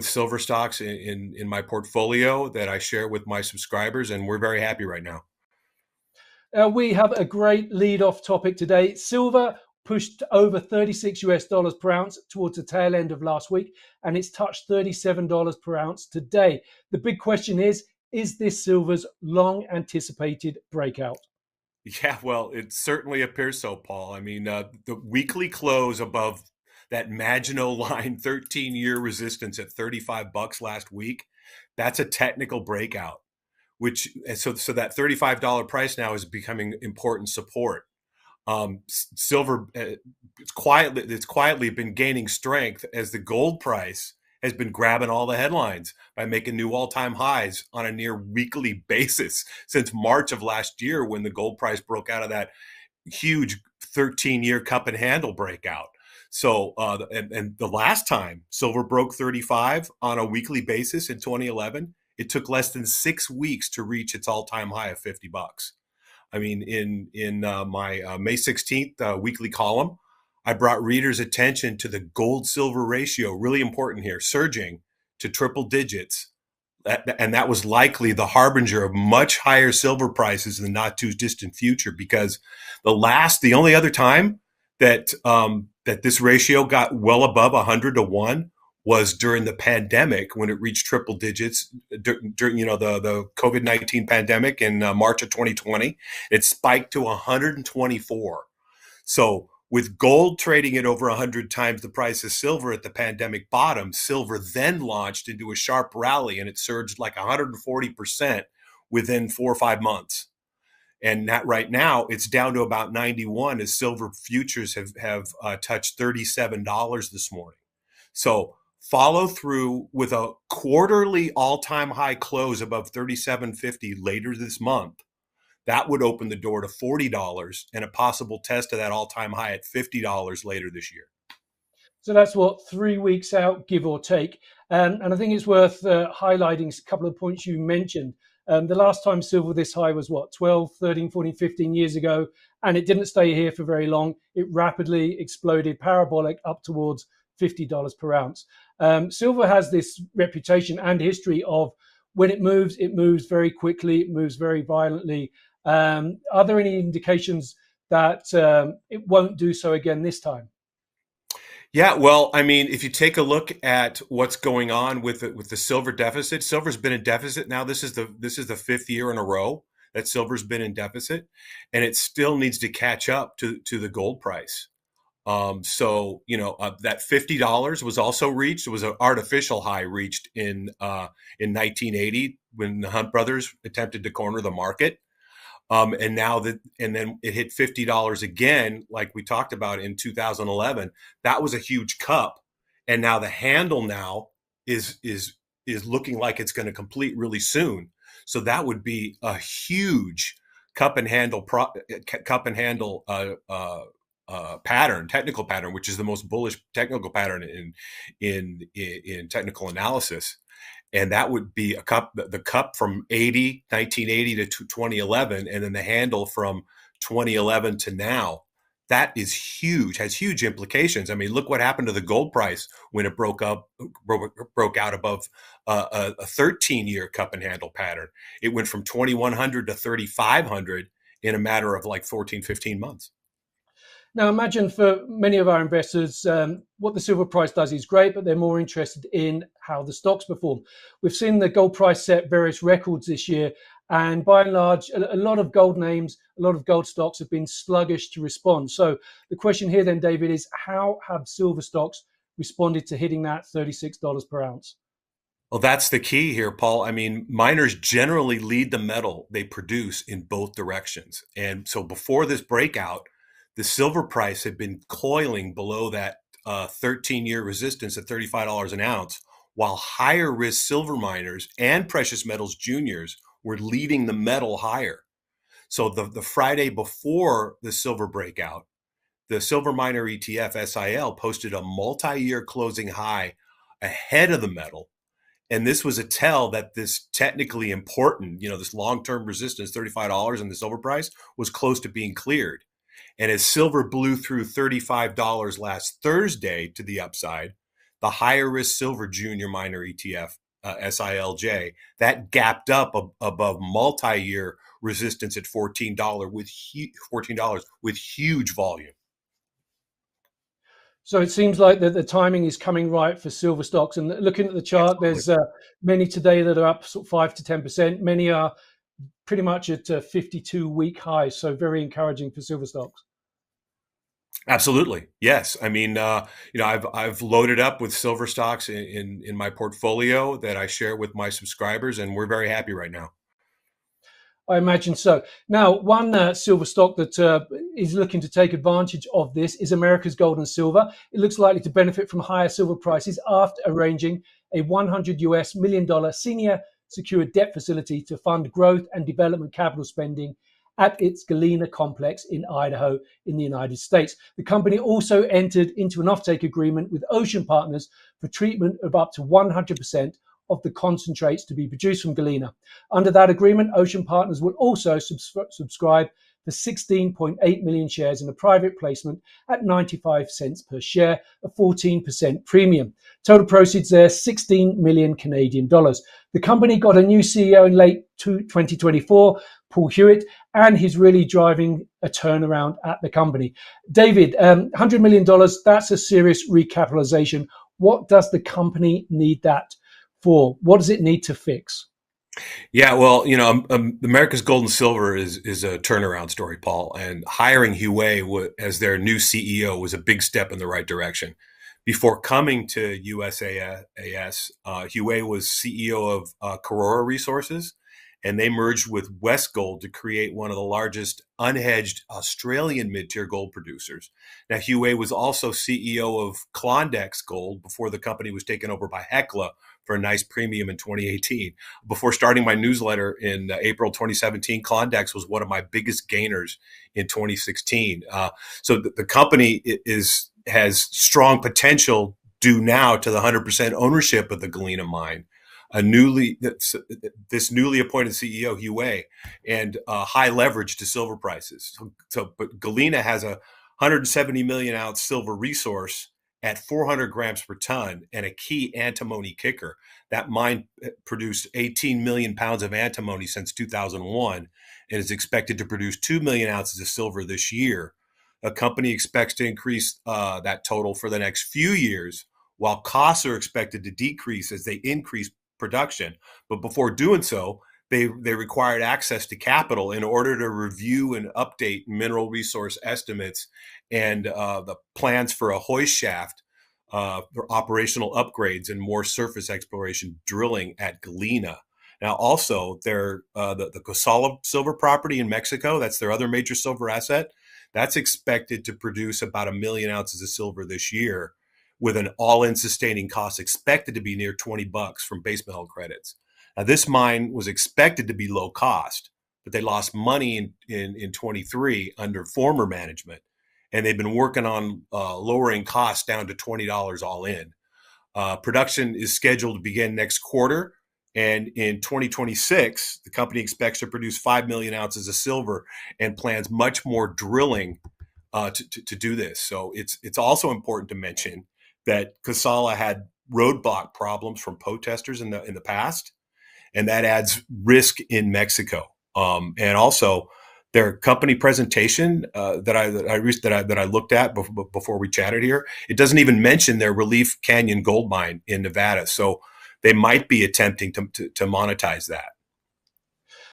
silver stocks in my portfolio that I share with my subscribers, and we're very happy right now. We have a great lead-off topic today. Silver pushed over 36 US dollars per ounce towards the tail end of last week, and it's touched $37 per ounce today. The big question is this silver's long anticipated breakout? Yeah, well, it certainly appears so, Paul. I mean, the weekly close above that Maginot Line 13-year resistance at 35 bucks last week, that's a technical breakout, which so that $35 price now is becoming important support. Silver it's quietly been gaining strength as the gold price has been grabbing all the headlines by making new all-time highs on a near weekly basis since March of last year, when the gold price broke out of that huge 13-year cup and handle breakout. So and the last time silver broke 35 on a weekly basis in 2011, it took less than 6 weeks to reach its all-time high of 50 bucks. I mean, in my May 16th weekly column, I brought readers' attention to the gold-silver ratio, really important here, surging to triple digits. And that was likely the harbinger of much higher silver prices in the not too distant future, because the only other time that that this ratio got well above 100 to 1 was during the pandemic, when it reached triple digits during the COVID-19 pandemic in March of 2020. It spiked to 124. So with gold trading at over 100 times the price of silver at the pandemic bottom, silver then launched into a sharp rally, and it surged like 140% within 4 or 5 months. And that right now it's down to about 91, as silver futures have touched $37 this morning. So follow through with a quarterly all-time high close above 37.50 later this month. That would open the door to $40 and a possible test of that all-time high at $50 later this year. So that's what, 3 weeks out, give or take. And I think it's worth highlighting a couple of points you mentioned. The last time silver this high was what, 12, 13, 14, 15 years ago, and it didn't stay here for very long. It rapidly exploded, parabolic, up towards $50 per ounce. Silver has this reputation and history of, when it moves very quickly, it moves very violently. Are there any indications that it won't do so again this time? Yeah, well, I mean, if you take a look at what's going on with the silver deficit, silver's been in deficit now. This is the fifth year in a row that silver's been in deficit, and it still needs to catch up to the gold price. That $50 was also reached. It was an artificial high reached in 1980, when the Hunt brothers attempted to corner the market. And then it hit $50 again, like we talked about in 2011. That was a huge cup, and now the handle now is looking like it's going to complete really soon. So that would be a huge cup and handle pattern, technical pattern, which is the most bullish technical pattern in technical analysis. And that would be the cup from 1980 to 2011, and then the handle from 2011 to now. That is huge, has huge implications. I mean, look what happened to the gold price when it broke out above a 13-year cup and handle pattern. It went from 2,100 to 3,500 in a matter of like 14, 15 months. Now, imagine for many of our investors, what the silver price does is great, but they're more interested in how the stocks perform. We've seen the gold price set various records this year, and by and large, a lot of gold names, a lot of gold stocks have been sluggish to respond. So the question here then, David, is how have silver stocks responded to hitting that $36 per ounce? Well, that's the key here, Paul. I mean, miners generally lead the metal they produce in both directions. And so before this breakout, the silver price had been coiling below that 13-year resistance at $35 an ounce, while higher risk silver miners and precious metals juniors were leading the metal higher. So the Friday before the silver breakout, the silver miner ETF SIL posted a multi-year closing high ahead of the metal. And this was a tell that this technically important, this long-term resistance, $35 in the silver price, was close to being cleared. And as silver blew through $35 last Thursday to the upside, the higher risk silver junior miner ETF, SILJ, that gapped up above multi-year resistance at $14 with $14 with huge volume. So it seems like the timing is coming right for silver stocks. And looking at the chart, Absolutely. there's many today that are up sort of 5 to 10%. Many are pretty much at 52-week highs. So very encouraging for silver stocks. Absolutely, yes. I mean, I've loaded up with silver stocks in my portfolio that I share with my subscribers, and we're very happy right now. I imagine so. Now, one silver stock that is looking to take advantage of this is America's Gold and Silver. It looks likely to benefit from higher silver prices after arranging a $100 million senior secured debt facility to fund growth and development capital spending at its Galena complex in Idaho in the United States. The company also entered into an offtake agreement with Ocean Partners for treatment of up to 100% of the concentrates to be produced from Galena. Under that agreement, Ocean Partners will also subscribe for 16.8 million shares in a private placement at 95 cents per share, a 14% premium. Total proceeds there, 16 million Canadian dollars. The company got a new CEO in late 2024, Paul Hewitt, and he's really driving a turnaround at the company. David, $100 million, that's a serious recapitalization. What does the company need that for? What does it need to fix? Yeah, well, America's Gold and Silver is a turnaround story, Paul, and hiring Huey as their new CEO was a big step in the right direction. Before coming to USAS, Huey was CEO of Karora Resources, and they merged with West Gold to create one of the largest unhedged Australian mid-tier gold producers. Now, Huey was also CEO of Klondex Gold before the company was taken over by Hecla for a nice premium in 2018. Before starting my newsletter in April 2017, Klondex was one of my biggest gainers in 2016. So the company has strong potential due now to the 100% ownership of the Galena mine. This newly appointed CEO, Huey, and high leverage to silver prices. But Galena has a 170 million ounce silver resource at 400 grams per ton and a key antimony kicker. That mine produced 18 million pounds of antimony since 2001 and is expected to produce 2 million ounces of silver this year. The company expects to increase that total for the next few years, while costs are expected to decrease as they increase production. But before doing so, they required access to capital in order to review and update mineral resource estimates and the plans for a hoist shaft for operational upgrades and more surface exploration drilling at Galena. Now, also, the Cosala silver property in Mexico, that's their other major silver asset, that's expected to produce about 1 million ounces of silver this year, with an all-in sustaining cost expected to be near $20 from base metal credits. Now, this mine was expected to be low cost, but they lost money in 23 under former management, and they've been working on lowering costs down to $20 all in. Production is scheduled to begin next quarter, and in 2026, the company expects to produce 5 million ounces of silver and plans much more drilling to do this. So it's also important to mention that Cosala had roadblock problems from protesters in the past, and that adds risk in Mexico. And also, their company presentation that I looked at before we chatted here, it doesn't even mention their Relief Canyon gold mine in Nevada. So they might be attempting to monetize that.